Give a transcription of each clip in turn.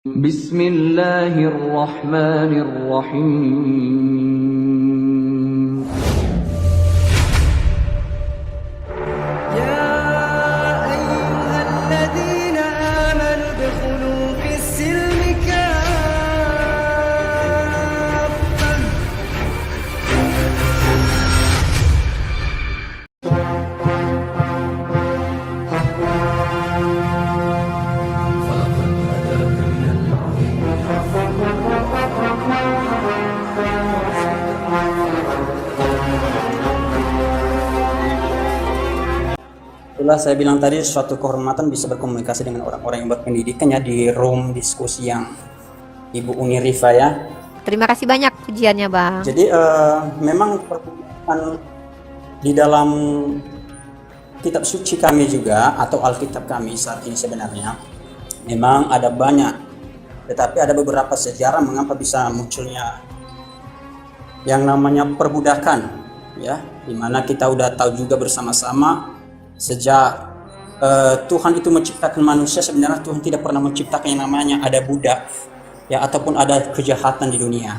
Bismillahirrahmanirrahim. يا أيها الذين آمنوا ادخلوا في السلم كافة. Itulah saya bilang tadi, suatu kehormatan bisa berkomunikasi dengan orang-orang yang berpendidikan ya, di room diskusi yang Ibu Uni Rifa ya. Terima kasih banyak pujiannya, Bang. Jadi memang perbudakan di dalam kitab suci kami juga, atau Alkitab kami saat ini sebenarnya memang ada banyak, tetapi ada beberapa sejarah mengapa bisa munculnya yang namanya perbudakan ya, dimana kita udah tahu juga bersama-sama sejak Tuhan itu menciptakan manusia, sebenarnya Tuhan tidak pernah menciptakan yang namanya ada budak ya, ataupun ada kejahatan di dunia.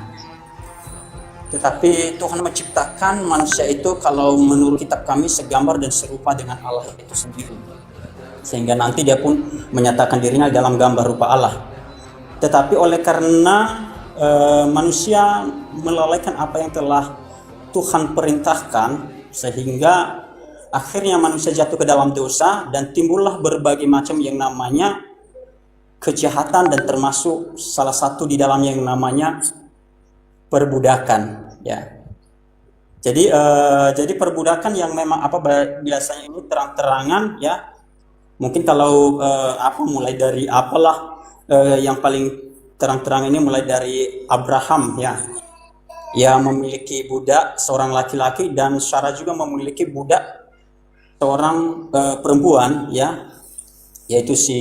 Tetapi Tuhan menciptakan manusia itu, kalau menurut kitab kami, segambar dan serupa dengan Allah itu sendiri, sehingga nanti dia pun menyatakan dirinya dalam gambar rupa Allah. Tetapi oleh karena manusia melalaikan apa yang telah Tuhan perintahkan, sehingga akhirnya manusia jatuh ke dalam dosa dan timbullah berbagai macam yang namanya kejahatan, dan termasuk salah satu di dalamnya yang namanya perbudakan ya. Jadi perbudakan yang memang biasanya ini terang-terangan ya. Mungkin kalau mulai dari yang paling terang-terang ini mulai dari Abraham ya. Ia memiliki budak seorang laki-laki, dan Sarah juga memiliki budak seorang perempuan ya, yaitu si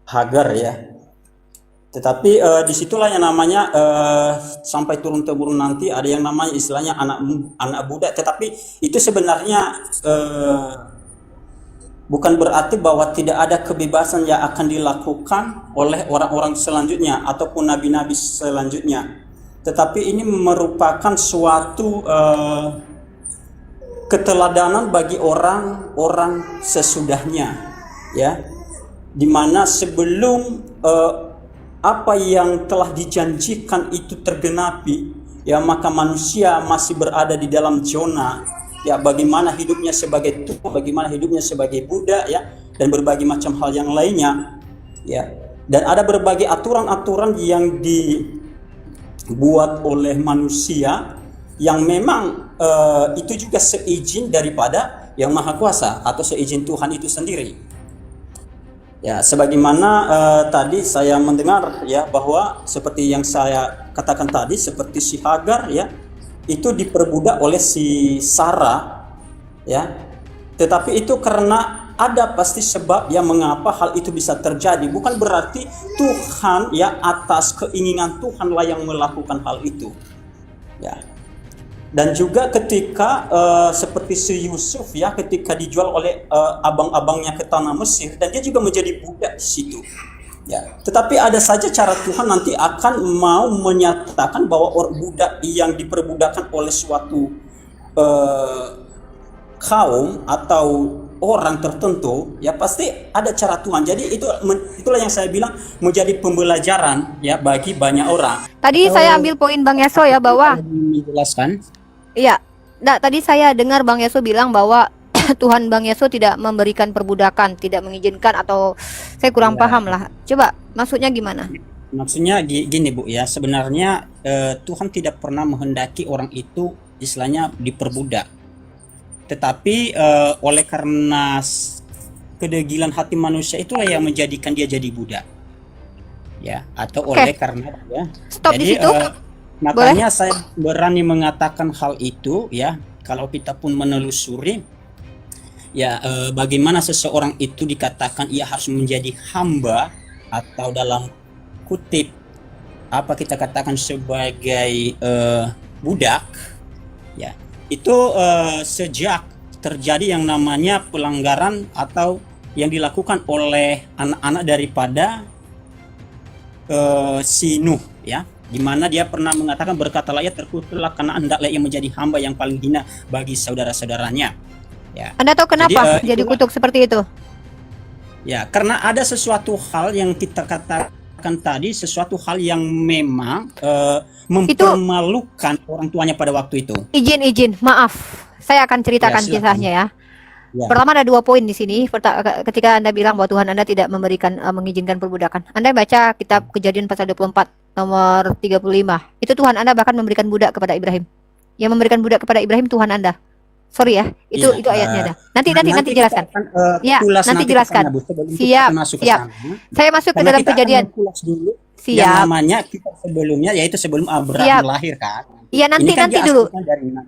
Hagar ya. Tetapi disitulah yang namanya sampai turun-temurun nanti ada yang namanya istilahnya anak budak. Tetapi itu sebenarnya bukan berarti bahwa tidak ada kebebasan yang akan dilakukan oleh orang-orang selanjutnya ataupun nabi-nabi selanjutnya. Tetapi ini merupakan suatu keteladanan bagi orang-orang sesudahnya ya, dimana sebelum apa yang telah dijanjikan itu tergenapi ya, maka manusia masih berada di dalam zona ya, bagaimana hidupnya sebagai tuan, bagaimana hidupnya sebagai budak ya, dan berbagai macam hal yang lainnya ya. Dan ada berbagai aturan-aturan yang dibuat oleh manusia yang memang itu juga seizin daripada Yang Maha Kuasa atau seizin Tuhan itu sendiri. Ya, sebagaimana tadi saya mendengar ya, bahwa seperti yang saya katakan tadi, seperti si Hagar ya, itu diperbudak oleh si Sarah ya. Tetapi itu karena ada pasti sebab yang mengapa hal itu bisa terjadi. Bukan berarti Tuhan ya, atas keinginan Tuhanlah yang melakukan hal itu. Ya. Dan juga ketika seperti si Yusuf ya, ketika dijual oleh abang-abangnya ke tanah Mesir, dan dia juga menjadi budak di situ. Ya. Tetapi ada saja cara Tuhan nanti akan mau menyatakan bahwa budak yang diperbudakan oleh suatu kaum atau orang tertentu ya, pasti ada cara Tuhan. Jadi itulah yang saya bilang menjadi pembelajaran ya bagi banyak orang. Tadi saya ambil poin Bang Yeso ya, bahwa menjelaskan. iya, tadi saya dengar Bang Yeso bilang bahwa Tuhan Bang Yeso tidak memberikan perbudakan, tidak mengizinkan, atau saya kurang paham lah. Coba maksudnya gimana? Maksudnya gini Bu ya, sebenarnya Tuhan tidak pernah menghendaki orang itu istilahnya diperbudak. Tetapi oleh karena kedegilan hati manusia itulah yang menjadikan dia jadi budak. Ya, atau oleh karena ya. Stop jadi, di situ. makanya saya berani mengatakan hal itu ya, kalau kita pun menelusuri ya, bagaimana seseorang itu dikatakan ia harus menjadi hamba, atau dalam kutip apa kita katakan sebagai budak ya. Itu sejak terjadi yang namanya pelanggaran atau yang dilakukan oleh anak-anak daripada si Nuh, ya, di mana dia pernah mengatakan, berkatalah ia, terkutuklah karena hendaklah ia menjadi hamba yang paling hina bagi saudara-saudaranya. Ya. Anda tahu kenapa dia itulah, dikutuk seperti itu? ya, karena ada sesuatu hal yang kita katakan tadi, sesuatu hal yang memang mempermalukan orang tuanya pada waktu itu. Izin, maaf. Saya akan ceritakan Ya, silakan. kisahnya ya. Ya. Pertama ada 2 poin di sini. Ketika Anda bilang bahwa Tuhan Anda tidak mengizinkan perbudakan. Anda baca kitab Kejadian pasal 24 nomor 35. Itu Tuhan Anda bahkan memberikan budak kepada Ibrahim. Yang memberikan budak kepada Ibrahim Tuhan Anda. Sorry ya, itu ayatnya ada. Nanti jelaskan. Ya, nanti jelaskan. Siap. Saya masuk ke dalam Kejadian. Siap. Yang namanya kita sebelumnya, yaitu sebelum Abraham lahir kan. Iya, nanti dulu.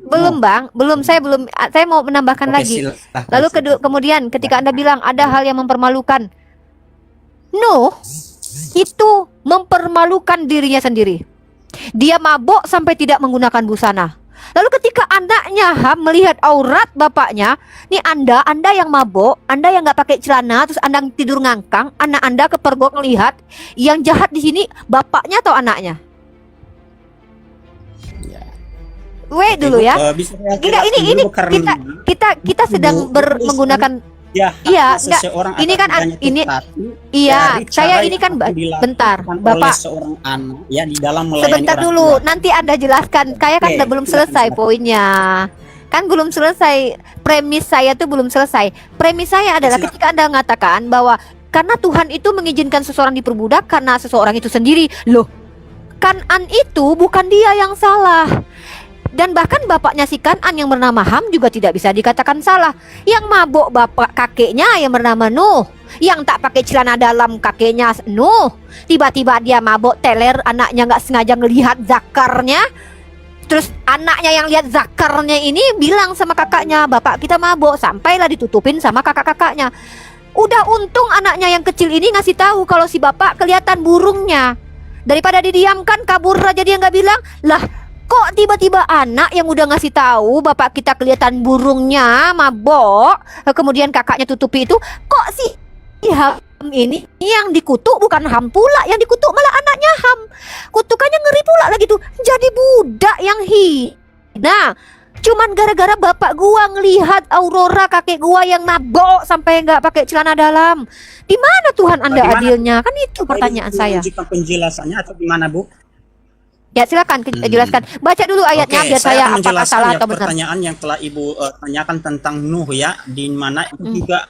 Belum Bang, saya mau menambahkan lagi. Lalu kemudian ketika Anda bilang ada hal yang mempermalukan, Nuh itu mempermalukan dirinya sendiri. Dia mabuk sampai tidak menggunakan busana. Lalu ketika anaknya Ham melihat aurat bapaknya, nih Anda yang mabuk, Anda yang nggak pakai celana, terus Anda tidur ngangkang, anak Anda kepergok ngelihat, yang jahat di sini bapaknya atau anaknya? Wait dulu ya. Ini kita sedang menggunakan seseorang, ini kan saya ini kan bentar Bapak seorang anak ya di dalam melayani sebentar dulu tua. Nanti Anda jelaskan. Saya kan belum selesai poinnya. Kan belum selesai. Premis saya tuh belum selesai. Premis saya adalah ketika Anda mengatakan bahwa karena Tuhan itu mengizinkan seseorang diperbudak karena seseorang itu sendiri. Loh, Kanan itu bukan dia yang salah. Dan bahkan bapaknya si Kanan yang bernama Ham juga tidak bisa dikatakan salah. Yang mabuk bapak kakeknya yang bernama Nuh, yang tak pakai celana dalam kakeknya Nuh. Tiba-tiba dia mabuk teler, anaknya nggak sengaja ngelihat zakarnya. Terus anaknya yang lihat zakarnya ini bilang sama kakaknya, bapak kita mabuk, sampailah ditutupin sama kakak-kakaknya. Udah untung anaknya yang kecil ini ngasih tahu kalau si bapak kelihatan burungnya. Daripada didiamkan kabur aja dia nggak bilang, lah kok tiba-tiba anak yang udah ngasih tahu bapak kita kelihatan burungnya mabok, kemudian kakaknya tutupi itu, kok sih Ham ini yang dikutuk bukan Ham pula, yang dikutuk malah anaknya Ham. Kutukannya ngeri pula lagi tuh, jadi budak yang hina. Cuman gara-gara bapak gua ngelihat Aurora kakek gua yang mabok sampai nggak pakai celana dalam. Di mana Tuhan Anda adilnya? Kan itu pertanyaan saya. Penjelasannya atau gimana, Bu? Ya silakan jelaskan. Baca dulu ayatnya biar saya apakah salah atau benar. Pertanyaan yang telah Ibu tanyakan tentang Nuh ya, di mana itu juga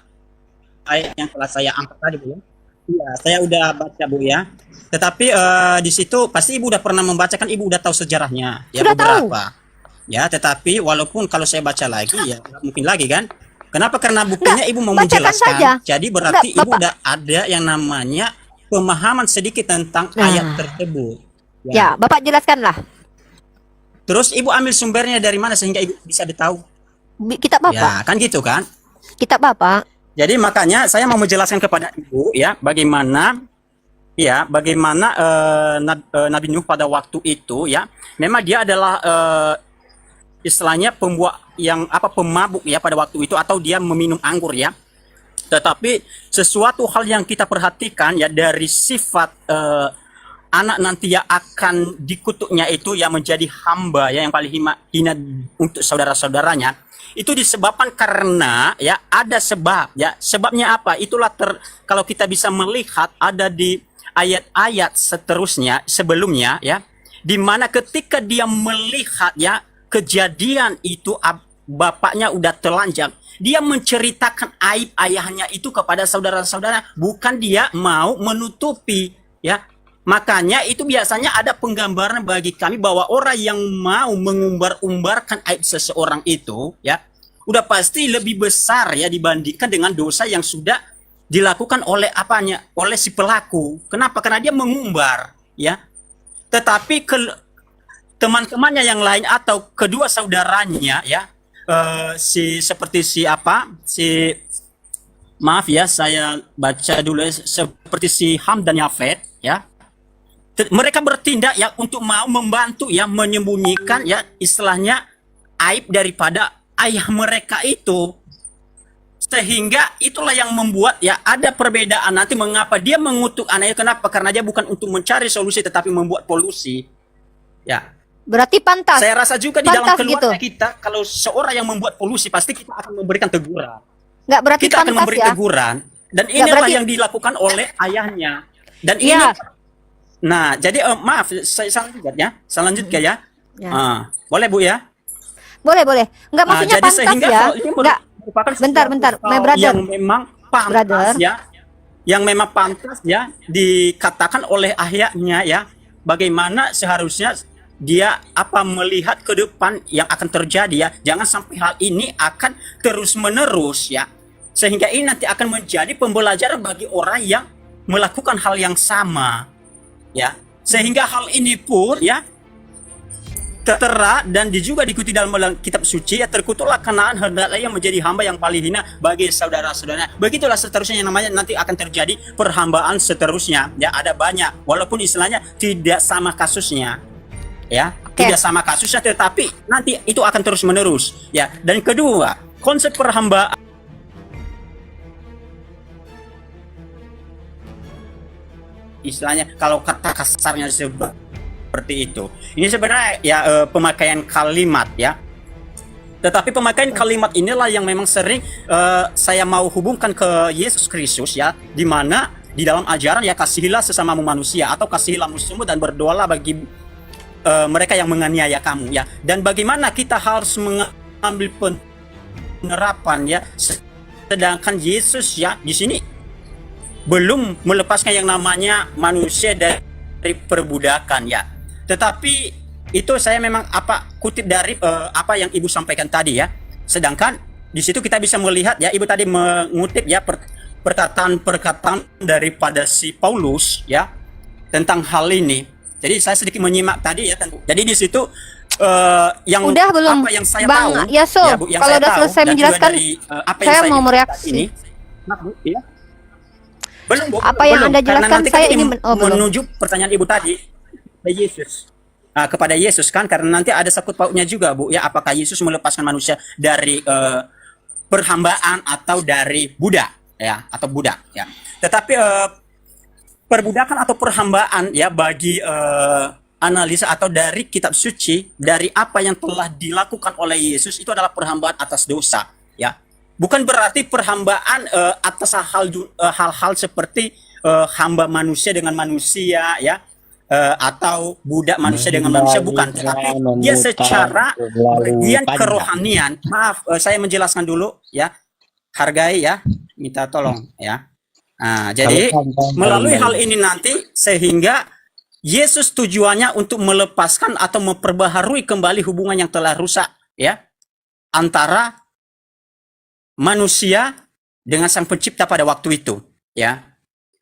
ayat yang telah saya angkat tadi, Bu ya. Iya, saya udah baca, Bu ya. Tetapi di situ pasti Ibu udah pernah membacakan, Ibu udah tahu sejarahnya ya, sudah beberapa. Tahu. Ya, tetapi walaupun kalau saya baca lagi ya mungkin lagi kan. Kenapa? Karena buktinya Ibu mau menjelaskan. Saja. Jadi berarti Ibu udah ada yang namanya pemahaman sedikit tentang ayat tersebut. Ya, Bapak jelaskanlah. Terus Ibu ambil sumbernya dari mana sehingga Ibu bisa tahu? Kitab Bapak. Ya, kan gitu kan? Kitab Bapak. Jadi makanya saya mau menjelaskan kepada Ibu ya, bagaimana Nabi Nuh pada waktu itu ya, memang dia adalah istilahnya pemabuk ya pada waktu itu, atau dia meminum anggur ya. Tetapi sesuatu hal yang kita perhatikan ya dari sifat anak nanti yang akan dikutuknya itu yang menjadi hamba ya yang paling hina untuk saudara-saudaranya, itu disebabkan karena ya ada sebab ya. Sebabnya apa? Itulah kalau kita bisa melihat ada di ayat-ayat seterusnya sebelumnya ya, di mana ketika dia melihat ya kejadian itu bapaknya udah telanjang, dia menceritakan aib ayahnya itu kepada saudara-saudara, bukan dia mau menutupi ya. Makanya itu biasanya ada penggambaran bagi kami bahwa orang yang mau mengumbar-umbarkan aib seseorang itu ya udah pasti lebih besar ya dibandingkan dengan dosa yang sudah dilakukan oleh oleh si pelaku. Kenapa? Karena dia mengumbar ya. Tetapi teman-temannya yang lain atau kedua saudaranya ya, maaf ya saya baca dulu, seperti si Ham dan Yafet ya. Mereka bertindak ya untuk mau membantu ya menyembunyikan ya istilahnya aib daripada ayah mereka itu. sehingga itulah yang membuat ya ada perbedaan nanti mengapa dia mengutuk anaknya. Kenapa? Karena dia bukan untuk mencari solusi tetapi membuat polusi. Ya. Berarti pantas. Saya rasa juga di dalam Pantas keluarga gitu. kita kalau seorang yang membuat polusi pasti kita akan memberikan teguran. Nggak berarti Kita akan pantas memberi ya. teguran dan Nggak inilah berarti. yang dilakukan oleh ayahnya. Dan ini Iya. nah, jadi maaf saya selanjutnya ya. Ya. Boleh Bu ya? Boleh. Nggak maksudnya Jadi pantas sehingga ya. hal ini Nggak. merupakan Bentar, sesuatu my hal brother. yang memang pantas Brother. ya, yang memang pantas ya dikatakan oleh ayahnya ya, bagaimana seharusnya dia melihat ke depan yang akan terjadi ya, jangan sampai hal ini akan terus menerus ya, sehingga ini nanti akan menjadi pembelajaran bagi orang yang melakukan hal yang sama ya, sehingga hal ini pun ya tertera dan juga diikuti dalam kitab suci ya, terkutuklah Kanaan hendaklah yang menjadi hamba yang paling hina bagi saudara-saudara. Begitulah seterusnya yang namanya nanti akan terjadi perhambaan seterusnya ya, ada banyak walaupun istilahnya tidak sama kasusnya ya, tidak sama kasusnya tetapi nanti itu akan terus menerus ya. Dan kedua, konsep perhambaan istilahnya kalau kata kasarnya seperti itu. Ini sebenarnya ya pemakaian kalimat ya. Tetapi pemakaian kalimat inilah yang memang sering saya mau hubungkan ke Yesus Kristus ya, di mana di dalam ajaran ya kasihilah sesamamu manusia atau kasihilah musuhmu dan berdoalah bagi mereka yang menganiaya kamu ya. Dan bagaimana kita harus mengambil penerapan ya, sedangkan Yesus ya di sini belum melepaskan yang namanya manusia dari perbudakan ya. Tetapi itu saya memang kutip dari apa yang Ibu sampaikan tadi ya. Sedangkan di situ kita bisa melihat ya, Ibu tadi mengutip ya perkataan daripada si Paulus ya tentang hal ini. Jadi saya sedikit menyimak tadi ya. Jadi di situ yang Udah belum, apa yang saya Bang tahu Yaso, ya, Bu, yang kalau saya udah tahu, selesai dan juga menjelaskan, dari, apa yang saya saya mau lihat mereaksi. ini, nah, Bu, ya. Belum, Bu, Apa yang belum. Anda Karena jelaskan nanti saya kan ingin belum. menuju pertanyaan Ibu tadi kepada Yesus. Kepada Yesus kan, karena nanti ada sakut pautnya juga Bu ya, apakah Yesus melepaskan manusia dari perhambaan atau dari budak ya, atau budak ya. Tetapi perbudakan atau perhambaan ya bagi analisa atau dari kitab suci, dari apa yang telah dilakukan oleh Yesus itu adalah perhambaan atas dosa ya. Bukan berarti perhambaan atas hal-hal seperti hamba manusia dengan manusia ya, atau budak manusia dengan manusia, bukan, tetapi dia secara bagian kerohanian. Maaf, saya menjelaskan dulu ya, hargai ya, minta tolong ya. Jadi melalui hal ini nanti sehingga Yesus tujuannya untuk melepaskan atau memperbaharui kembali hubungan yang telah rusak ya antara manusia dengan Sang Pencipta pada waktu itu ya.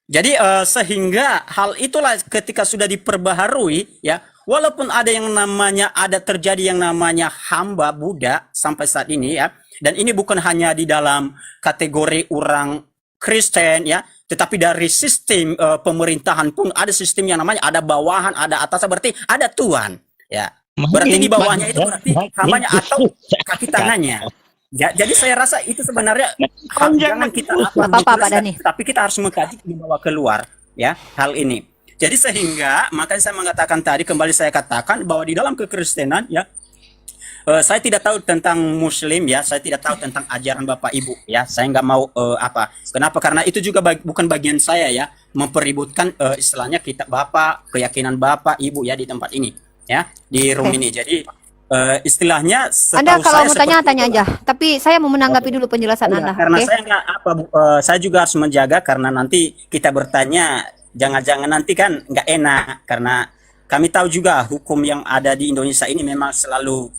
Jadi sehingga hal itulah ketika sudah diperbaharui ya, walaupun ada yang namanya terjadi yang namanya hamba budak sampai saat ini ya, dan ini bukan hanya di dalam kategori orang Kristen ya, tetapi dari sistem pemerintahan pun ada sistem yang namanya ada bawahan, ada atasan, berarti ada tuan ya. Berarti di bawahnya itu berarti hambanya atau kaki tangannya. Ya, jadi saya rasa itu sebenarnya jangan kita tapi kita harus mengkaji dibawa keluar ya hal ini. Jadi sehingga makanya saya mengatakan tadi, kembali saya katakan bahwa di dalam kekristenan ya, saya tidak tahu tentang Muslim ya, saya tidak tahu tentang ajaran Bapak Ibu ya, saya nggak mau kenapa, karena itu juga bukan bagian saya ya mempeributkan istilahnya kitab Bapak, keyakinan Bapak Ibu ya di tempat ini ya, di room ini. Jadi istilahnya Anda kalau mau tanya aja, tapi saya mau menanggapi dulu penjelasan Anda. Karena saya nggak saya juga harus menjaga, karena nanti kita bertanya jangan-jangan nanti kan nggak enak, karena kami tahu juga hukum yang ada di Indonesia ini memang selalu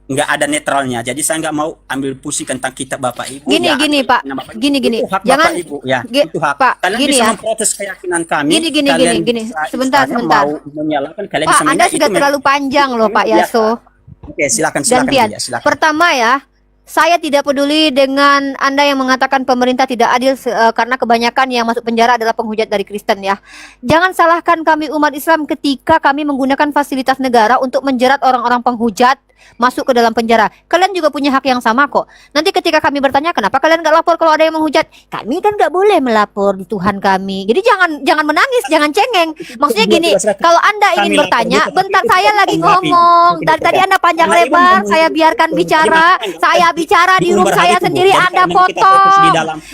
nggak ada netralnya. Jadi saya nggak mau ambil pusing tentang kitab Bapak Ibu. Gini Pak, gini. Itu hak Jangan Bapak Ibu ya. Itu hak. Pak, Kalian gini bisa ya. memprotes keyakinan kami. Gini. Sebentar. Mau menyalahkan kalian Pak, bisa Anda sudah terlalu panjang loh Pak Yaso. Oke, silakan Gantian. Ya, silakan. Pertama ya, saya tidak peduli dengan Anda yang mengatakan pemerintah tidak adil karena kebanyakan yang masuk penjara adalah penghujat dari Kristen ya. Jangan salahkan kami umat Islam ketika kami menggunakan fasilitas negara untuk menjerat orang-orang penghujat masuk ke dalam penjara. Kalian juga punya hak yang sama kok. Nanti ketika kami bertanya kenapa kalian nggak lapor kalau ada yang menghujat, kami kan nggak boleh melapor di Tuhan kami. Jadi jangan menangis, jangan cengeng. Maksudnya gini, kalau Anda ingin Kami bertanya, lapor juga, bentar tapi saya kita lagi tanggapi. ngomong. Kita Dari tadi tidak. Anda panjang Karena Ibu lebar, ngomong- saya biarkan bicara. Saya bicara di room saya sendiri, Anda potong.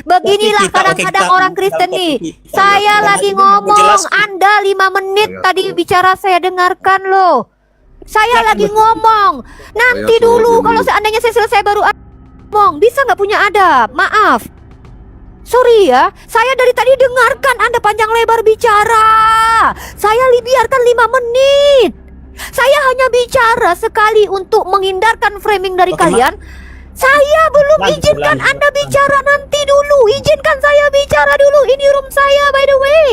Beginilah kadang-kadang orang Kristen nih. Saya lagi ngomong, Anda 5 menit tadi bicara saya dengarkan loh. Saya lagi ngomong. Nanti dulu kalau seandainya saya selesai baru ngomong. Bisa nggak punya adab? Maaf. Sorry ya, saya dari tadi dengarkan Anda panjang lebar bicara. Saya biarkan 5 menit. Saya hanya bicara sekali untuk menghindarkan framing dari Oke, kalian. Saya belum Lanjut, izinkan lanjut. Anda bicara, nanti dulu. Izinkan saya bicara dulu. Ini room saya by the way.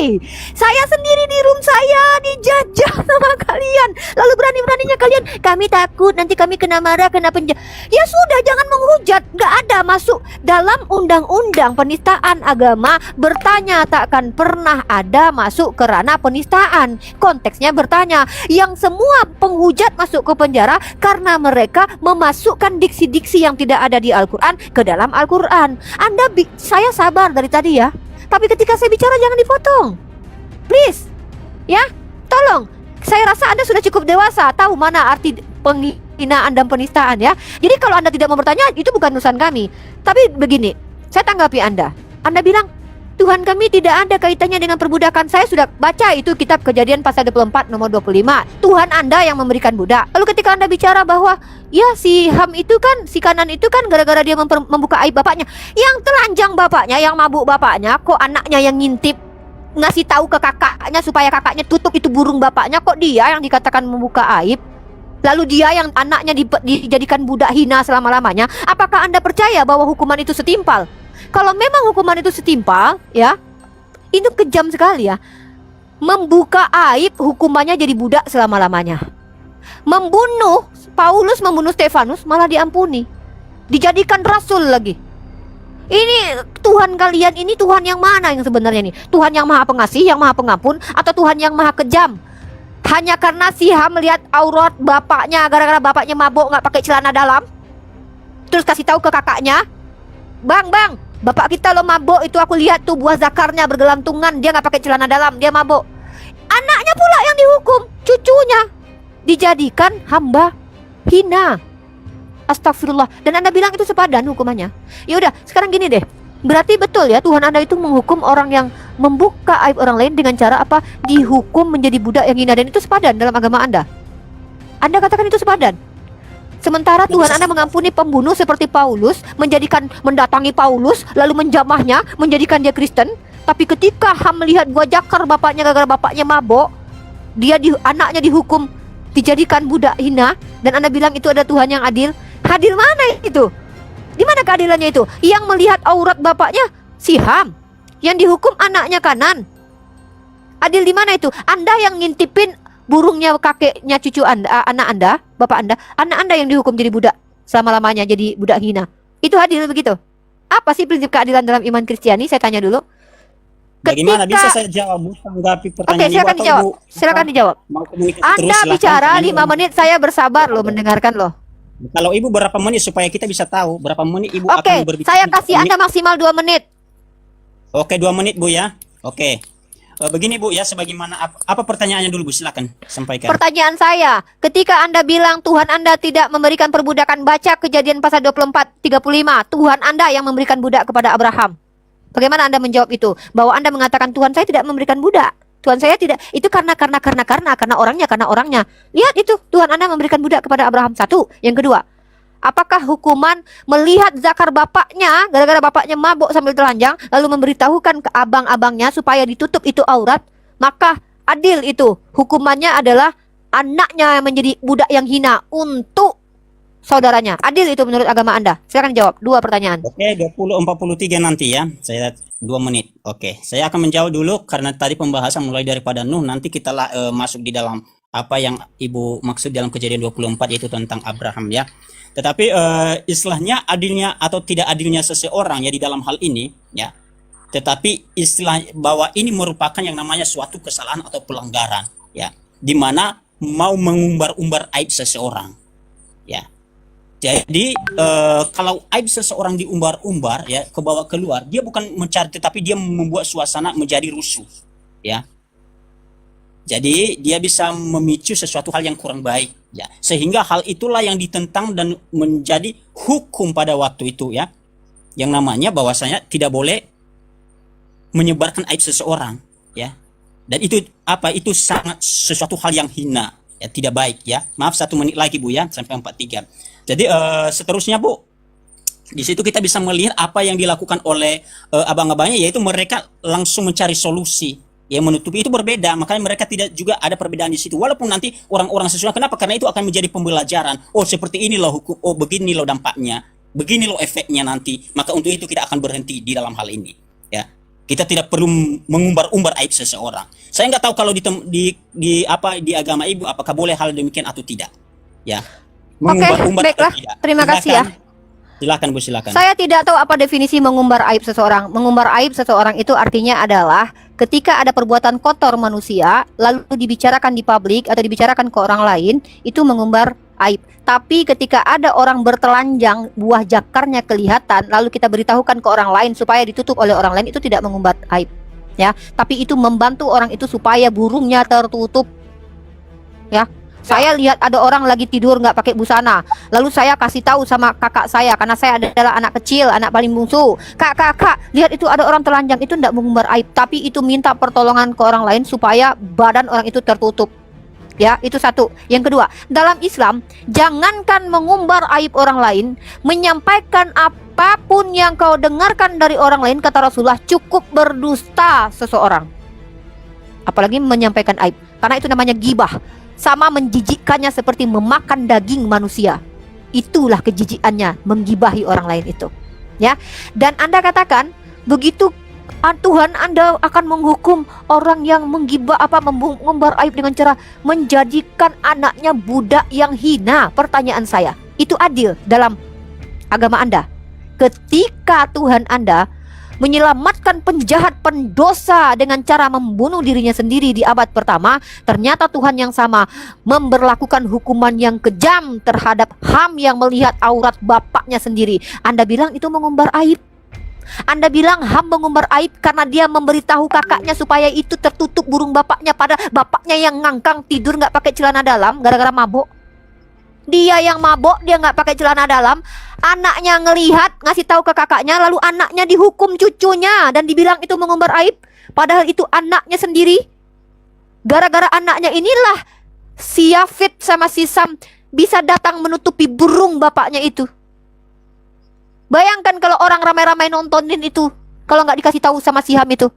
Saya sendiri di room saya dijajah sama kalian. Lalu berani-beraninya kalian, kami takut nanti kami kena marah, kena penjara. Ya sudah, jangan menghujat. Gak ada masuk dalam undang-undang penistaan agama. Bertanya takkan pernah ada masuk ke ranah penistaan. Konteksnya bertanya. Yang semua penghujat masuk ke penjara karena mereka memasukkan diksi-diksi yang tidak ada di Al-Quran ke dalam Al-Quran. Saya sabar dari tadi ya. Tapi ketika saya bicara jangan dipotong. Please. Ya, tolong. Saya rasa Anda sudah cukup dewasa, tahu mana arti penghinaan dan penistaan ya. Jadi kalau Anda tidak mau bertanya, itu bukan urusan kami. Tapi begini, saya tanggapi Anda. Anda bilang Tuhan kami tidak ada kaitannya dengan perbudakan. Saya sudah baca itu kitab Kejadian pasal 24 nomor 25. Tuhan Anda yang memberikan budak. Lalu ketika Anda bicara bahwa ya si Ham itu kan, si Kanan itu kan gara-gara dia membuka aib bapaknya. Yang telanjang bapaknya, yang mabuk bapaknya, kok anaknya yang ngintip ngasih tahu ke kakaknya supaya kakaknya tutup itu burung bapaknya, kok dia yang dikatakan membuka aib? Lalu dia yang anaknya dijadikan budak hina selama-lamanya. Apakah Anda percaya bahwa hukuman itu setimpal? Kalau memang hukuman itu setimpal, ya, itu kejam sekali ya. Membuka aib hukumannya jadi budak selama-lamanya. Membunuh, Paulus membunuh Stefanus malah diampuni. Dijadikan rasul lagi. Ini Tuhan kalian ini Tuhan yang mana yang sebenarnya nih? Tuhan yang maha pengasih, yang maha pengampun, atau Tuhan yang maha kejam? Hanya karena si Ham melihat aurat bapaknya, gara-gara bapaknya mabuk nggak pakai celana dalam, terus kasih tahu ke kakaknya, Bang, bapak kita lo mabuk, itu aku lihat tuh buah zakarnya bergelantungan, dia nggak pakai celana dalam, dia mabuk. Anaknya pula yang dihukum, cucunya dijadikan hamba hina. Astagfirullah. Dan Anda bilang itu sepadan hukumannya. Ya udah, sekarang gini deh. Berarti betul ya Tuhan Anda itu menghukum orang yang membuka aib orang lain dengan cara apa? Dihukum menjadi budak yang hina, dan itu sepadan dalam agama Anda. Anda katakan itu sepadan. Sementara Tuhan Anda mengampuni pembunuh seperti Paulus, mendatangi Paulus, lalu menjamahnya, menjadikan dia Kristen. Tapi ketika Ham melihat buah jakar bapaknya gara-gara bapaknya mabok, anaknya dihukum, dijadikan budak hina, dan Anda bilang itu ada Tuhan yang adil. Adil mana itu? Di mana keadilannya itu? Yang melihat aurat bapaknya si Ham, yang dihukum anaknya Kanan. Adil di mana itu? Anda yang ngintipin burungnya kakeknya cucu Anda, anak Anda, bapak Anda, anak Anda yang dihukum jadi budak selama-lamanya, jadi budak hina. Itu adil begitu? Apa sih prinsip keadilan dalam iman Kristiani? Saya tanya dulu. Bagaimana bisa saya jawab, Bu? Tanggapi pertanyaan Ibu silakan atau dijawab. Ibu Silakan dijawab. mau komunikasi Anda terus, silakan. bicara Ini 5 menit, saya bersabar loh mendengarkan loh. Kalau Ibu berapa menit supaya kita bisa tahu berapa menit Ibu Oke, akan berbicara. saya kasih Anda maksimal 2 menit. Oke, 2 menit Bu ya. Oke. Begini Bu ya, sebagaimana apa pertanyaannya dulu Bu, silakan sampaikan. Pertanyaan saya, ketika Anda bilang Tuhan Anda tidak memberikan perbudakan, baca Kejadian pasal 24:35. Tuhan Anda yang memberikan budak kepada Abraham. Bagaimana Anda menjawab itu? Bahwa Anda mengatakan Tuhan saya tidak memberikan budak. Tuhan saya tidak, itu karena orangnya. Lihat itu, Tuhan Anda memberikan budak kepada Abraham. Satu. Yang kedua, apakah hukuman melihat zakar bapaknya gara-gara bapaknya mabuk sambil telanjang, lalu memberitahukan ke abang-abangnya supaya ditutup itu aurat, maka adil itu? Hukumannya adalah anaknya yang menjadi budak yang hina untuk saudaranya. Adil itu menurut agama Anda? Silakan jawab. 2 pertanyaan. Oke, 20:43 nanti ya. Saya 2 menit. Oke, saya akan menjawab dulu karena tadi pembahasan mulai daripada Nuh, nanti kita masuk di dalam apa yang Ibu maksud dalam Kejadian 24, yaitu tentang Abraham ya. Tetapi istilahnya adilnya atau tidak adilnya seseorang ya di dalam hal ini ya. Tetapi istilah bahwa ini merupakan yang namanya suatu kesalahan atau pelanggaran ya, di mana mau mengumbar-umbar aib seseorang ya. Jadi kalau aib seseorang diumbar-umbar ya ke bawah keluar, dia bukan mencari tetapi dia membuat suasana menjadi rusuh, ya. Jadi dia bisa memicu sesuatu hal yang kurang baik, ya. Sehingga hal itulah yang ditentang dan menjadi hukum pada waktu itu, ya. Yang namanya bahwasanya tidak boleh menyebarkan aib seseorang, ya. Dan itu apa? Itu sangat sesuatu hal yang hina, ya, tidak baik, ya. Maaf 1 menit lagi Bu ya, sampai 43. Jadi seterusnya Bu, di situ kita bisa melihat apa yang dilakukan oleh abang-abangnya, yaitu mereka langsung mencari solusi yang menutupi itu berbeda, makanya mereka tidak juga ada perbedaan di situ. Walaupun nanti orang-orang sesuai, kenapa? Karena itu akan menjadi pembelajaran. Oh seperti ini loh hukum, oh begini loh dampaknya, begini loh efeknya nanti. Maka untuk itu kita akan berhenti di dalam hal ini. Ya, kita tidak perlu mengumbar-umbar aib seseorang. Saya nggak tahu kalau di agama Ibu apakah boleh hal demikian atau tidak. Ya. Oke, baiklah. Terima kasih ya. Silakan Bu, silakan. Saya tidak tahu apa definisi mengumbar aib seseorang. Mengumbar aib seseorang itu artinya adalah ketika ada perbuatan kotor manusia lalu dibicarakan di publik atau dibicarakan ke orang lain, itu mengumbar aib. Tapi ketika ada orang bertelanjang, buah jakarnya kelihatan, lalu kita beritahukan ke orang lain supaya ditutup oleh orang lain, itu tidak mengumbar aib, ya. Tapi itu membantu orang itu supaya burungnya tertutup, ya. Saya lihat ada orang lagi tidur nggak pakai busana, lalu saya kasih tahu sama kakak saya karena saya adalah anak kecil, anak paling bungsu. Kak, lihat itu ada orang telanjang, itu tidak mengumbar aib, tapi itu minta pertolongan ke orang lain supaya badan orang itu tertutup. Ya, itu satu. Yang kedua, dalam Islam, jangankan mengumbar aib orang lain, menyampaikan apapun yang kau dengarkan dari orang lain, kata Rasulullah, cukup berdusta seseorang. Apalagi menyampaikan aib, karena itu namanya gibah. Sama menjijikkannya seperti memakan daging manusia. Itulah kejijikannya, menggibahi orang lain itu. Ya, dan Anda katakan begitu Tuhan Anda akan menghukum orang yang mengumbar aib dengan cara menjadikan anaknya budak yang hina. Pertanyaan saya, itu adil dalam agama Anda? Ketika Tuhan Anda menyelamatkan penjahat pendosa dengan cara membunuh dirinya sendiri di abad pertama, ternyata Tuhan yang sama memberlakukan hukuman yang kejam terhadap Ham yang melihat aurat bapaknya sendiri. Anda bilang itu mengumbar aib. Anda bilang Ham mengumbar aib karena dia memberitahu kakaknya supaya itu tertutup burung bapaknya, pada bapaknya yang ngangkang tidur nggak pakai celana dalam gara-gara mabuk. Dia yang mabok, dia nggak pakai celana dalam, anaknya ngelihat, ngasih tahu ke kakaknya, lalu anaknya dihukum cucunya dan dibilang itu mengumbar aib, padahal itu anaknya sendiri. Gara-gara anaknya inilah si Yafid sama si Sam bisa datang menutupi burung bapaknya itu. Bayangkan kalau orang ramai-ramai nontonin itu, kalau nggak dikasih tahu sama si Ham itu,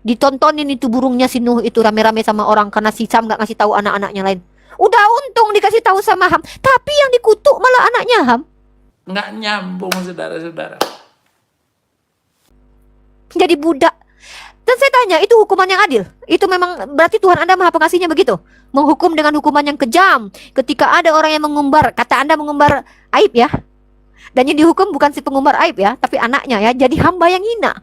ditontonin itu burungnya si Nuh itu rame-rame sama orang karena si Sam nggak ngasih tahu anak-anaknya lain. Udah untung dikasih tahu sama Ham, tapi yang dikutuk malah anaknya Ham. Nggak nyambung, saudara-saudara. Jadi budak. Dan saya tanya, itu hukuman yang adil? Itu memang berarti Tuhan Anda Maha Pengasihnya begitu? Menghukum dengan hukuman yang kejam. Ketika ada orang yang mengumbar, kata Anda mengumbar aib ya. Dan yang dihukum bukan si pengumbar aib ya, tapi anaknya ya. Jadi hamba yang hina.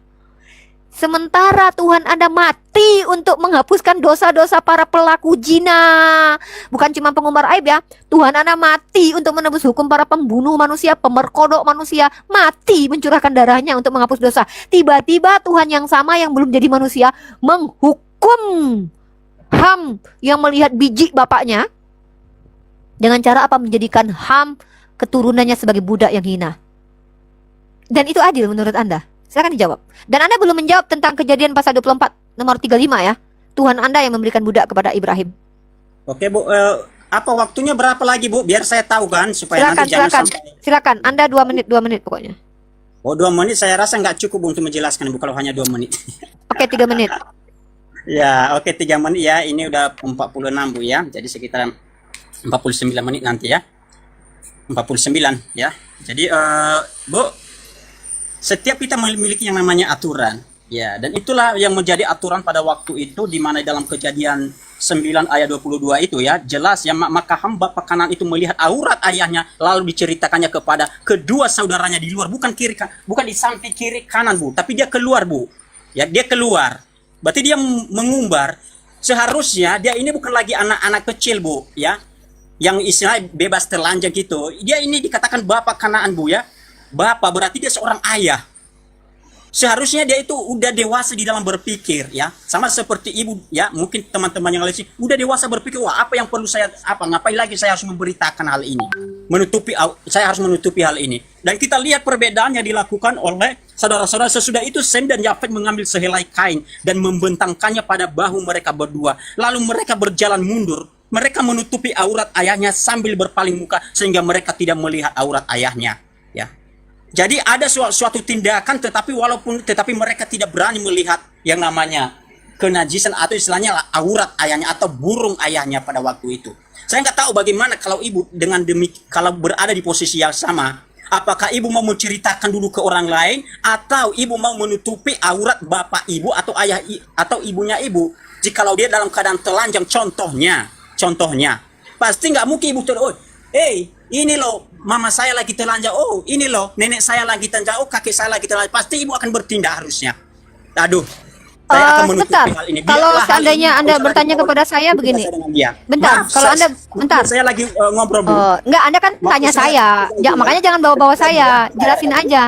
Sementara Tuhan Anda mati untuk menghapuskan dosa-dosa para pelaku zina. Bukan cuma pengumbar aib ya. Tuhan Anda mati untuk menebus hukum para pembunuh manusia, pemerkodok manusia. Mati mencurahkan darahnya untuk menghapus dosa. Tiba-tiba Tuhan yang sama yang belum jadi manusia menghukum Ham yang melihat biji bapaknya. Dengan cara apa? Menjadikan Ham keturunannya sebagai budak yang hina. Dan itu adil menurut Anda? Silakan dijawab. Dan Anda belum menjawab tentang Kejadian pasal 24 nomor 35 ya. Tuhan Anda yang memberikan budak kepada Ibrahim. Oke Bu, apa waktunya berapa lagi Bu? Biar saya tahu kan supaya nanti jangan sampai. Silakan. Anda 2 menit pokoknya. Oh 2 menit saya rasa nggak cukup untuk menjelaskan Bu kalau hanya 2 menit. Oke, 3 menit. Ya oke 3 menit ya. Ini udah 46 Bu ya. Jadi sekitar 49 menit nanti ya. 49 ya. Jadi Bu, setiap kita memiliki yang namanya aturan, ya, dan itulah yang menjadi aturan pada waktu itu, di mana dalam Kejadian 9 ayat 22 itu ya, jelas ya, maka hamba pekanan itu melihat aurat ayahnya, lalu diceritakannya kepada kedua saudaranya di luar, bukan di samping kiri kanan Bu, tapi dia keluar Bu, ya, dia keluar, berarti dia mengumbar. Seharusnya dia ini bukan lagi anak-anak kecil Bu, ya, yang istilahnya bebas telanjang gitu, dia ini dikatakan bapak Kanaan, Bu ya. Bapak berarti dia seorang ayah. Seharusnya dia itu udah dewasa di dalam berpikir ya, sama seperti ibu ya. Mungkin teman-teman yang lain sih udah dewasa berpikir, wah apa yang perlu saya, apa ngapain lagi saya harus memberitakan hal ini, saya harus menutupi hal ini. Dan kita lihat perbedaan yang dilakukan oleh saudara-saudara sesudah itu. Sem dan Yafet mengambil sehelai kain dan membentangkannya pada bahu mereka berdua, lalu mereka berjalan mundur. Mereka menutupi aurat ayahnya sambil berpaling muka sehingga mereka tidak melihat aurat ayahnya ya. Jadi ada suatu tindakan, tetapi mereka tidak berani melihat yang namanya kenajisan atau istilahnya aurat ayahnya atau burung ayahnya pada waktu itu. Saya nggak tahu bagaimana kalau ibu kalau berada di posisi yang sama, apakah ibu mau menceritakan dulu ke orang lain atau ibu mau menutupi aurat bapak ibu atau ayah atau ibunya ibu? Jikalau dia dalam keadaan telanjang, contohnya, pasti nggak mungkin ibu ini loh mama saya lagi telanjang, oh ini loh nenek saya lagi telanjang, oh kakek saya lagi telanjang. Pasti ibu akan bertindak harusnya. Aduh, saya akan menutupi Bentar. hal ini. Kalau Biarlah hal seandainya ini Anda usah bertanya lagi kepada saya kita begini. dengan dia. Bentar, Maaf, kalau Anda bentar. Saya lagi ngobrol Bu. Enggak, Anda kan Waktu tanya saya- saya. Makanya jangan bawa-bawa saya. Jelasin aja.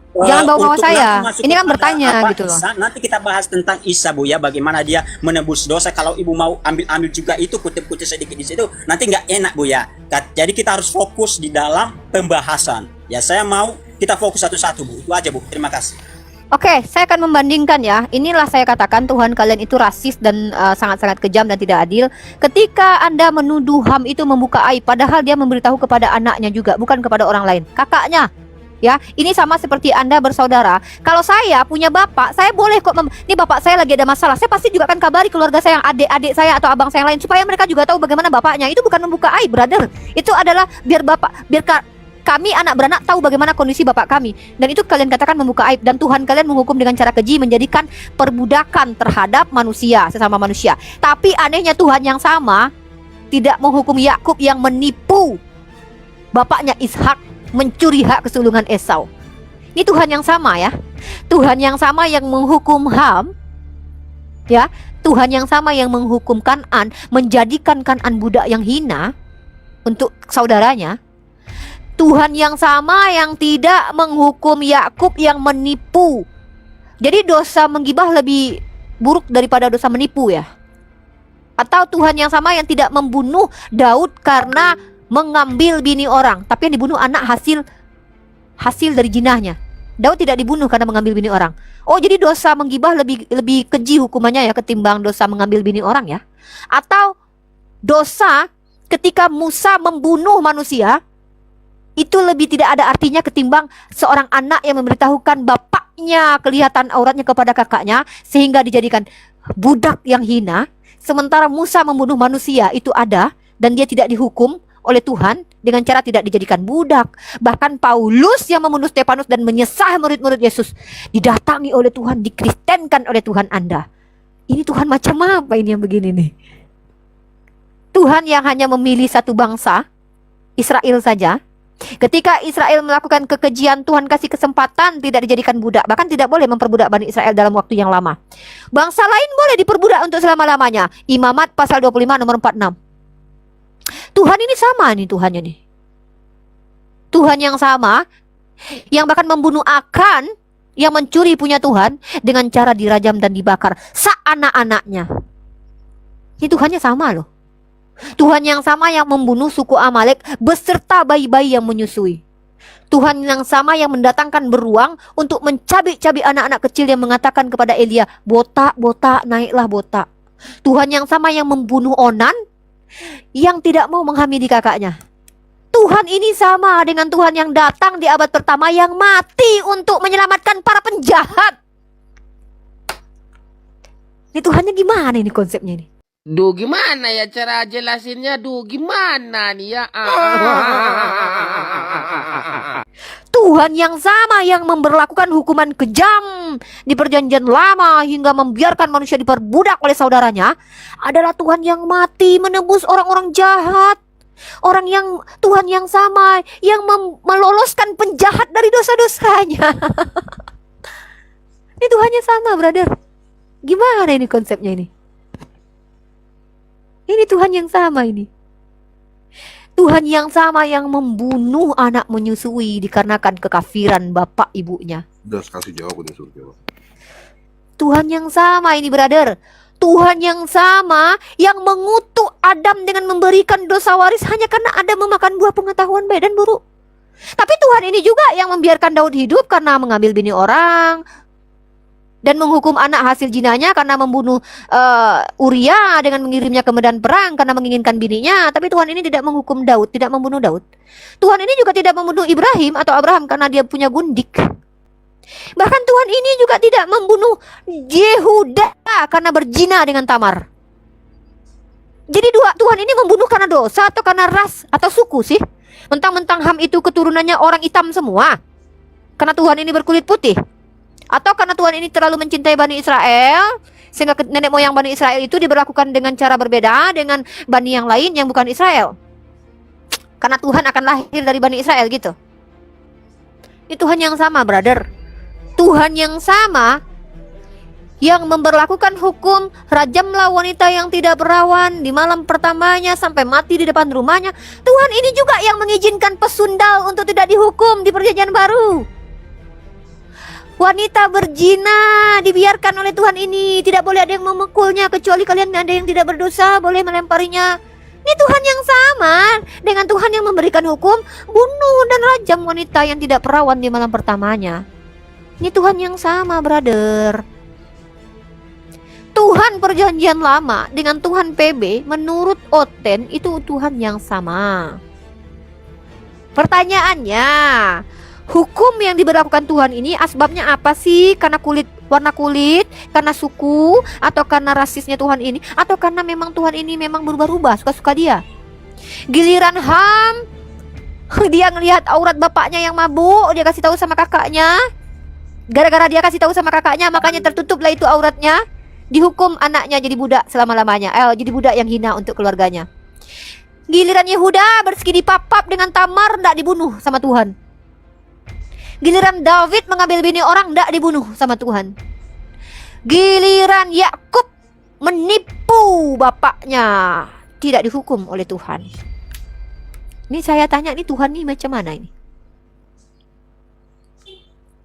Jangan bawa-bawa Untuk saya. nanti masuk Ini kan kepada bertanya apa, gitu loh. Isa, nanti kita bahas tentang Isa Bu ya, bagaimana dia menebus dosa. Kalau ibu mau ambil juga itu kutip-kutip sedikit di situ, nanti nggak enak Bu ya. Jadi kita harus fokus di dalam pembahasan. Ya saya mau kita fokus satu-satu Bu. Itu aja Bu. Terima kasih. Oke, saya akan membandingkan ya. Inilah saya katakan Tuhan kalian itu rasis dan sangat-sangat kejam dan tidak adil. Ketika Anda menuduh Ham itu membuka aib, padahal dia memberitahu kepada anaknya juga, bukan kepada orang lain, kakaknya. Ya, ini sama seperti Anda bersaudara. Kalau saya punya bapak, saya boleh kok ini bapak saya lagi ada masalah. Saya pasti juga akan kabari keluarga saya yang adik-adik saya atau abang saya yang lain supaya mereka juga tahu bagaimana bapaknya. Itu bukan membuka aib, brother. Itu adalah biar kami anak beranak tahu bagaimana kondisi bapak kami. Dan itu kalian katakan membuka aib. Dan Tuhan kalian menghukum dengan cara keji, menjadikan perbudakan terhadap manusia, sesama manusia. Tapi anehnya Tuhan yang sama tidak menghukum Yakub yang menipu bapaknya Ishak, mencuri hak kesulungan Esau. Ini Tuhan yang sama ya. Tuhan yang sama yang menghukum Ham ya. Tuhan yang sama yang menghukum Kan'an, menjadikan Kan'an budak yang hina untuk saudaranya. Tuhan yang sama yang tidak menghukum Yakub yang menipu. Jadi dosa menggibah lebih buruk daripada dosa menipu ya. Atau Tuhan yang sama yang tidak membunuh Daud karena mengambil bini orang, tapi yang dibunuh anak hasil dari jinahnya. Daud tidak dibunuh karena mengambil bini orang. Oh, jadi dosa menggibah lebih keji hukumannya ya ketimbang dosa mengambil bini orang ya. Atau dosa ketika Musa membunuh manusia itu lebih tidak ada artinya ketimbang seorang anak yang memberitahukan bapaknya kelihatan auratnya kepada kakaknya sehingga dijadikan budak yang hina. Sementara Musa membunuh manusia itu ada dan dia tidak dihukum oleh Tuhan dengan cara tidak dijadikan budak. Bahkan Paulus yang membunuh Stefanus dan menyesah murid-murid Yesus didatangi oleh Tuhan, dikristenkan oleh Tuhan Anda. Ini Tuhan macam apa ini yang begini nih? Tuhan yang hanya memilih satu bangsa, Israel saja. Ketika Israel melakukan kekejian, Tuhan kasih kesempatan tidak dijadikan budak. Bahkan tidak boleh memperbudak Bani Israel dalam waktu yang lama. Bangsa lain boleh diperbudak untuk selama-lamanya. Imamat pasal 25 nomor 46. Tuhan ini sama nih Tuhannya nih. Tuhan yang sama yang bahkan membunuh Akan yang mencuri punya Tuhan dengan cara dirajam dan dibakar seanak-anaknya. Ini Tuhannya sama loh. Tuhan yang sama yang membunuh suku Amalek beserta bayi-bayi yang menyusui. Tuhan yang sama yang mendatangkan beruang untuk mencabik-cabik anak-anak kecil yang mengatakan kepada Elia, botak, botak, naiklah botak. Tuhan yang sama yang membunuh Onan yang tidak mau menghamili kakaknya. Tuhan ini sama dengan Tuhan yang datang di abad pertama yang mati untuk menyelamatkan para penjahat. Ini Tuhannya gimana ini konsepnya ini? Duh, gimana ya cara jelasinnya? Duh, gimana nih ya? Tuhan yang sama yang memberlakukan hukuman kejam di perjanjian lama hingga membiarkan manusia diperbudak oleh saudaranya adalah Tuhan yang mati menebus orang-orang jahat. Orang yang Tuhan yang sama yang meloloskan penjahat dari dosa-dosanya. Ini Tuhannya sama, brother. Gimana ini konsepnya ini? Ini Tuhan yang sama ini. Tuhan yang sama yang membunuh anak menyusui dikarenakan kekafiran bapak ibunya. Udah kasih jawab, udah suruh jawab. Tuhan yang sama ini, brother. Tuhan yang sama yang mengutuk Adam dengan memberikan dosa waris hanya karena Adam memakan buah pengetahuan baik dan buruk. Tapi Tuhan ini juga yang membiarkan Daud hidup karena mengambil bini orang dan menghukum anak hasil jinanya karena membunuh Uria dengan mengirimnya ke medan perang karena menginginkan bininya. Tapi Tuhan ini tidak menghukum Daud, tidak membunuh Daud. Tuhan ini juga tidak membunuh Ibrahim atau Abraham karena dia punya gundik. Bahkan Tuhan ini juga tidak membunuh Yehuda karena berzina dengan Tamar. Jadi Tuhan ini membunuh karena dosa atau karena ras atau suku sih? Mentang-mentang Ham itu keturunannya orang hitam semua. Karena Tuhan ini berkulit putih. Atau karena Tuhan ini terlalu mencintai Bani Israel sehingga nenek moyang Bani Israel itu diberlakukan dengan cara berbeda dengan Bani yang lain yang bukan Israel. Karena Tuhan akan lahir dari Bani Israel gitu. Ini Tuhan yang sama, brother. Tuhan yang sama yang memberlakukan hukum rajamlah wanita yang tidak berawan di malam pertamanya sampai mati di depan rumahnya. Tuhan ini juga yang mengizinkan pesundal untuk tidak dihukum di Perjanjian Baru. Wanita berzina dibiarkan oleh Tuhan ini, tidak boleh ada yang memukulnya kecuali kalian ada yang tidak berdosa boleh melemparinya. Ini Tuhan yang sama dengan Tuhan yang memberikan hukum bunuh dan rajam wanita yang tidak perawan di malam pertamanya. Ini Tuhan yang sama, brother. Tuhan Perjanjian Lama dengan Tuhan PB menurut Oten itu Tuhan yang sama. Pertanyaannya, hukum yang diberlakukan Tuhan ini asbabnya apa sih? Karena warna kulit, karena suku, atau karena rasisnya Tuhan ini, atau karena memang Tuhan ini memang berubah-ubah, suka-suka dia. Giliran Ham, dia ngelihat aurat bapaknya yang mabuk, dia kasih tahu sama kakaknya. Gara-gara dia kasih tahu sama kakaknya, makanya tertutuplah itu auratnya. Dihukum anaknya jadi budak selama-lamanya. Jadi budak yang hina untuk keluarganya. Giliran Yehuda bersegi papap dengan Tamar, ndak dibunuh sama Tuhan. Giliran David mengambil bini orang, ndak dibunuh sama Tuhan. Giliran Yakub menipu bapaknya, tidak dihukum oleh Tuhan. Ini saya tanya, ini Tuhan ini macam mana ini?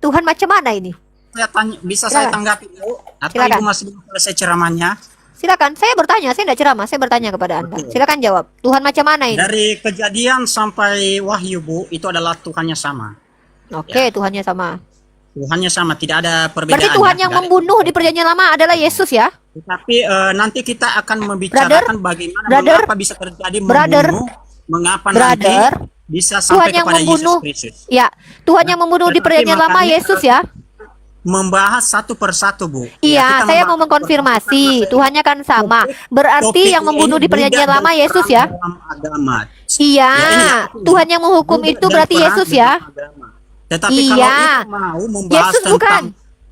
Tuhan macam mana ini? Saya tanya, bisa Silakan. saya tanggapi dulu? Atau Silakan. Ibu masih belum selesai ceramahnya? Silakan, saya bertanya, saya tidak ceramah, saya bertanya kepada Anda. Silakan jawab. Tuhan macam mana ini? Dari Kejadian sampai Wahyu, Bu, itu adalah Tuhannya sama. Oke, Tuhannya sama. Tuhannya sama, tidak ada perbedaan. Berarti Tuhan yang membunuh di Perjanjian Lama adalah Yesus ya? Tetapi nanti kita akan membicarakan bagaimana mengapa bisa terjadi membunuh, mengapa nanti bisa Tuhan sampai yang kepada membunuh. Yesus Kristus. Ya, Tuhan yang membunuh di Tetapi Perjanjian Lama makanya, Yesus ya? Membahas satu persatu, Bu. Iya, kita saya membahas mau mengkonfirmasi. karena Tuhannya kan sama. Berarti topik yang membunuh ini di Perjanjian budak Lama dan Yesus perang ya? dalam agama. Iya, Ya, ini aku. Tuhan yang menghukum Budak itu dan berarti perang Yesus dalam ya? agama. Tetapi Iya. kalau itu mau membahas Yesus bukan. tentang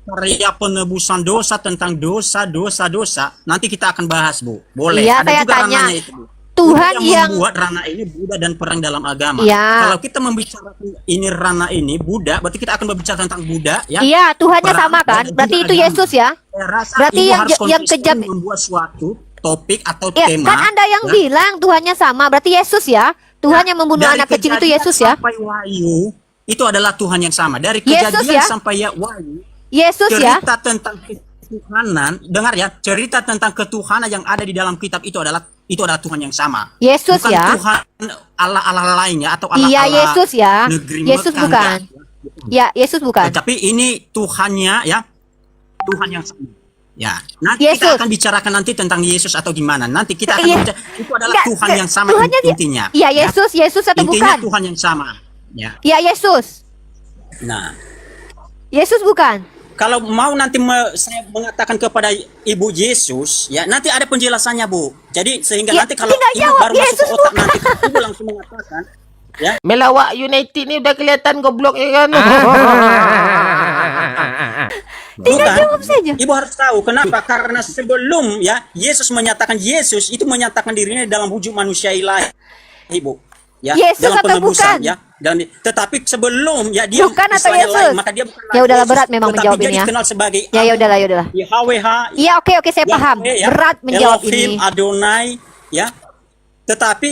karya penebusan dosa, tentang dosa, nanti kita akan bahas, Bu. Boleh. Iya, Ada saya juga tanya. ranahnya itu, Bu. Tuhan Itu yang membuat ranah ini budak dan perang dalam agama. Iya. Kalau kita membicarakan ini ranah ini budak, berarti kita akan berbicara tentang budak, ya. Iya, Tuhannya Perang sama kan? dan Berarti juga itu agama. Yesus ya? Saya rasa Berarti Ibu yang harus yang konsisten kejam membuat suatu topik atau ya, tema. kan Anda yang ya. bilang Tuhannya sama, berarti Yesus ya? Tuhan yang membunuh Dari anak kecil itu Kejadian Yesus ya? Sampai Wahyu itu adalah Tuhan yang sama. Dari Yesus Kejadian ya? sampai Wahyu, Yesus ya? cerita tentang ketuhanan, dengar ya, cerita tentang ketuhanan yang ada di dalam kitab itu adalah Tuhan yang sama. Yesus Bukan ya? Tuhan Allah lainnya atau Allah Iya, Yesus ya. negeri Yesus Mekah, bukan. enggak. Ya, Yesus bukan. Tetapi ini Tuhannya ya, Tuhan yang sama. Ya, nanti Yesus. kita akan bicarakan nanti tentang Yesus atau gimana. Nanti kita akan Iya. bicara, itu adalah Enggak, Tuhan yang sama Tuhannya dia- intinya. Iya, Yesus atau Intinya bukan? Tuhan yang sama. Ya. Ya, Yesus. Nah, Yesus bukan. kalau mau nanti saya mengatakan kepada Ibu Yesus, ya nanti ada penjelasannya, Bu. Jadi sehingga Ya, nanti kalau tinggal Ibu jawab, baru masuk Yesus ke otak nanti Ibu langsung mengatakan, ya. Melawak United ni udah kelihatan goblok ya kan? Tinggal Bukan. jawab saja. Ibu harus tahu kenapa? Karena sebelum ya Yesus itu menyatakan dirinya dalam wujud manusia ilahi, Ibu. Ya, Yesus dalam atau penebusan, bukan? ya. Tetapi sebelum ya dia Bukan atau istilahnya Yesus? lain, maka dia bukan Ya udahlah, Yesus, berat memang tetapi menjawab dia ini ya. dikenal sebagai Ya udahlah. YHWH. Iya, oke, saya paham. Yahweh, ya. Berat menjawab Elohim, ini. Adonai, ya. Tetapi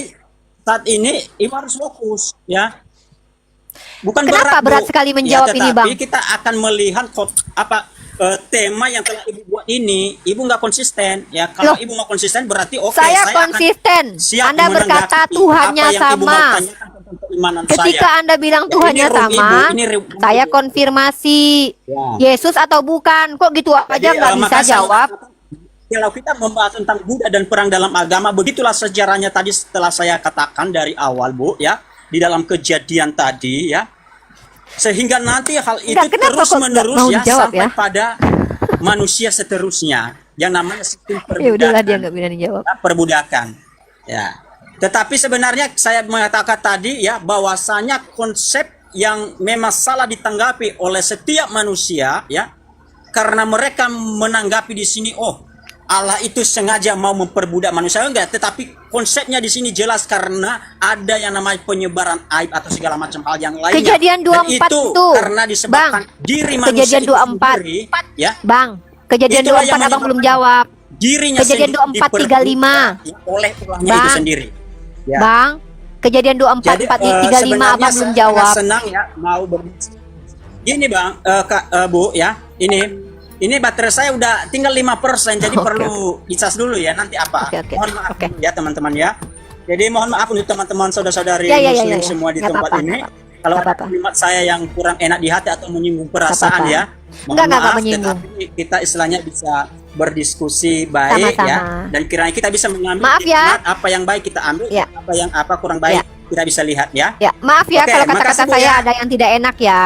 saat ini Ibu harus fokus ya. Bukan Kenapa Bu. berat sekali menjawab ini, Bang? Tetapi kita akan melihat tema yang telah Ibu buat ini. Ibu nggak konsisten ya. Kalau Loh, Ibu mau konsisten berarti oke. saya akan konsisten. siap Anda berkata menanggapi Tuhannya apa yang Ibu mau sama. tanyakan tentang keimanan Ketika saya. Anda bilang Ya, Tuhannya ini room sama, Ibu, ini room saya Ibu. konfirmasi Ya. Yesus atau bukan. Kok gitu aja Jadi, nggak bisa maka saya jawab? mengatakan, kalau kita membahas tentang Buddha dan perang dalam agama, begitulah sejarahnya tadi setelah saya katakan dari awal, Bu, ya, di dalam kejadian tadi, ya, sehingga nanti hal itu Enggak, kenapa terus kok nggak menerus mau ya dijawab sampai ya? pada manusia seterusnya, yang namanya sistem Ya udahlah, dia perbudakan. nggak bisa dijawab. Perbudakan, ya. Tetapi sebenarnya saya mengatakan tadi ya bahwasanya konsep yang memang salah ditanggapi oleh setiap manusia ya, karena mereka menanggapi di sini Allah itu sengaja mau memperbudak manusia, enggak, tetapi konsepnya di sini jelas karena ada yang namanya penyebaran aib atau segala macam hal yang lainnya. Kejadian Dan 24 itu itu, karena disebabkan Bang. diri manusia Kejadian itu 24. sendiri, ya. Bang, kejadian Itulah 24 yang abang belum menyebabkan jawab. Dirinya Kejadian sendiri 24, 35. diperbudak, ya, oleh ulahnya itu Bang. sendiri. Ya. Bang, kejadian 24, Jadi 35 sebenarnya abang belum saya jawab. sangat senang ya mau berdiskusi. Gini Bang, Bu ya, ini baterai saya udah tinggal 5%, jadi Oke, perlu dicas dulu ya, nanti apa. Oke. Mohon maaf Oke. dulu ya teman-teman ya. Jadi mohon maaf untuk teman-teman saudara-saudari Ya. muslim semua di Nggak tempat apa-apa, ini. nggak Kalau nggak ada apa-apa. kalimat saya yang kurang enak di hati atau menyinggung perasaan apa-apa. ya, Nggak maaf, menyinggung. tetapi kita istilahnya bisa berdiskusi baik Sama-sama. ya, dan kiranya kita bisa mengambil Maaf ya. hikmat, apa yang baik kita ambil, Ya. apa kurang baik kita bisa lihat ya. Ya, maaf ya Oke, kalau kata-kata makasih, Bu, saya ya. ada yang tidak enak ya.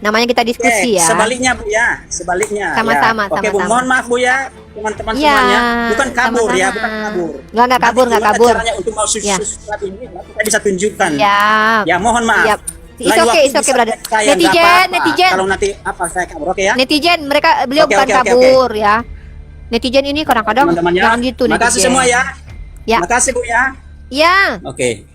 Namanya kita diskusi ya. Sebaliknya Bu ya, sebaliknya. Sama-sama, ya. Oke Bu, sama-sama. mohon maaf Bu ya, teman-teman Ya, semuanya. Bukan kabur ya, sama-sama. bukan kabur. Nggak Nanti kabur, nggak gimana kabur. caranya untuk mau Ya. surat ini, kita bisa tunjukkan. Ya. Ya, mohon maaf. Ya. It's Lain okay, waktu it's okay, bisa brother. cek saya, nggak Netizen, apa-apa. netizen. Kalau nanti apa saya kabur, oke ya? Netizen, beliau Oke, bukan oke, oke, kabur ya. Netizen ini kadang-kadang Teman-teman ya. jangan gitu Makasih netizen. semua ya. Ya. Makasih Bu ya. Ya, Oke.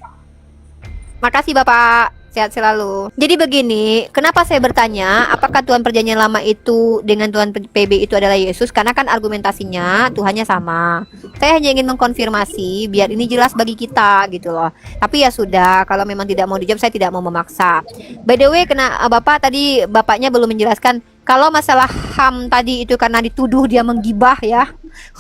makasih Bapak. Sehat selalu. Jadi begini, kenapa saya bertanya, apakah Tuhan Perjanjian Lama itu dengan Tuhan PB itu adalah Yesus? Karena kan argumentasinya Tuhannya sama. Saya hanya ingin mengkonfirmasi biar ini jelas bagi kita gitu loh. Tapi ya sudah, kalau memang tidak mau dijawab, saya tidak mau memaksa. By the way, Bapak tadi bapaknya belum menjelaskan kalau masalah HAM tadi itu karena dituduh dia menggibah ya.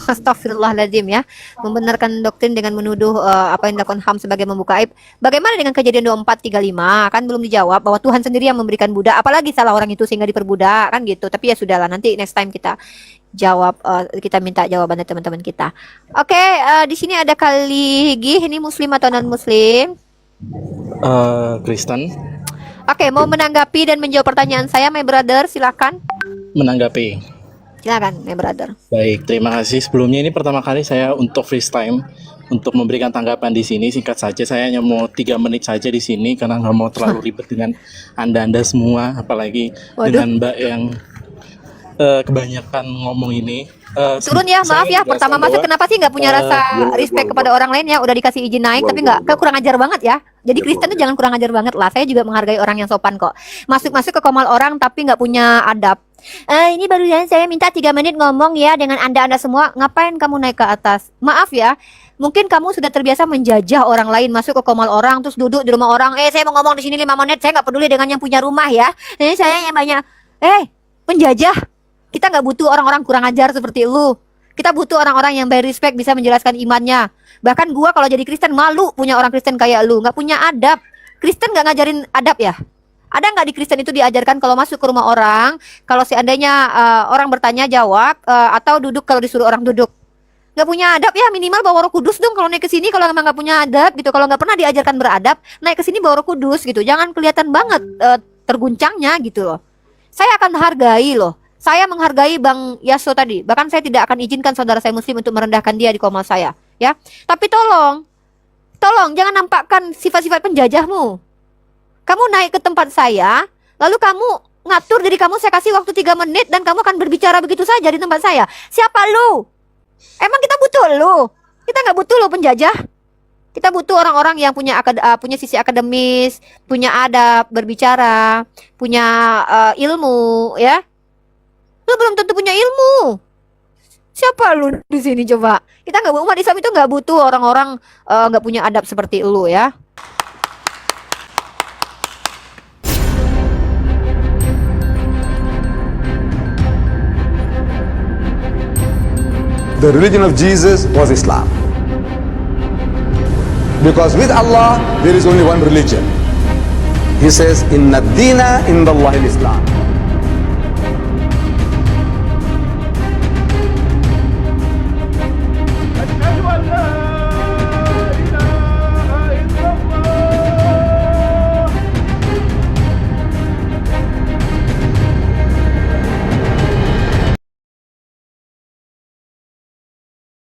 Astagfirullahaladzim ya. Membenarkan doktrin dengan menuduh apa yang dilakukan HAM sebagai membuka aib. Bagaimana dengan kejadian 24:35? Kan belum dijawab bahwa Tuhan sendiri yang memberikan budak. Apalagi salah orang itu sehingga diperbudak kan gitu. Tapi ya sudahlah, nanti next time kita jawab, kita minta jawaban dari teman-teman kita. Oke, di sini ada Kali Gih, ini muslim atau non muslim? Kristen Oke, mau menanggapi dan menjawab pertanyaan saya, my brother, silakan. menanggapi. Silakan, my brother. Baik, terima kasih. Sebelumnya ini pertama kali saya untuk FaceTime untuk memberikan tanggapan di sini. Singkat saja, saya hanya mau 3 menit saja di sini karena nggak mau terlalu ribet dengan anda semua, apalagi Waduh. dengan Mbak yang kebanyakan ngomong ini. Turun ya, maaf ya. Pertama masuk kenapa sih nggak punya rasa respect kepada orang lain ya? Udah dikasih izin naik tapi nggak, kurang ajar banget ya. Jadi Kristen tuh jangan kurang ajar banget lah. Saya juga menghargai orang yang sopan kok. Masuk ke komal orang tapi nggak punya adab. Ini baru saya minta 3 menit ngomong ya dengan anda semua. Ngapain kamu naik ke atas? Maaf ya. Mungkin kamu sudah terbiasa menjajah orang lain, masuk ke komal orang terus duduk di rumah orang. Saya mau ngomong di sini 5 menit. Saya nggak peduli dengan yang punya rumah ya. Ini saya yang banyak. Penjajah. Kita nggak butuh orang-orang kurang ajar seperti lu. Kita butuh orang-orang yang by respect bisa menjelaskan imannya. Bahkan gua kalau jadi Kristen malu punya orang Kristen kayak lu. Nggak punya adab. Kristen nggak ngajarin adab ya? Ada nggak di Kristen itu diajarkan kalau masuk ke rumah orang, kalau seandainya orang bertanya jawab, atau duduk kalau disuruh orang duduk? Nggak punya adab ya, minimal bawa Roh Kudus dong kalau naik ke sini. Kalau memang nggak punya adab gitu, kalau nggak pernah diajarkan beradab, naik ke sini bawa Roh Kudus gitu. Jangan kelihatan banget terguncangnya gitu loh. Saya akan hargai loh. Saya menghargai Bang Yaso tadi. Bahkan saya tidak akan izinkan saudara saya muslim untuk merendahkan dia di komal saya, ya. Tapi tolong jangan nampakkan sifat-sifat penjajahmu. Kamu naik ke tempat saya, lalu kamu ngatur diri kamu, saya kasih waktu 3 menit dan kamu akan berbicara begitu saja di tempat saya. Siapa lu? Emang kita butuh lu? Kita nggak butuh lu penjajah. Kita butuh orang-orang yang punya sisi akademis, punya adab berbicara, punya ilmu, ya. Lu belum tentu punya ilmu. Siapa lu di sini coba? Kita nggak, umat Islam itu nggak butuh orang-orang nggak punya adab seperti lu ya. The religion of Jesus was Islam. Because with Allah, there is only one religion. He says, Inna dina inda Allahi al-Islam.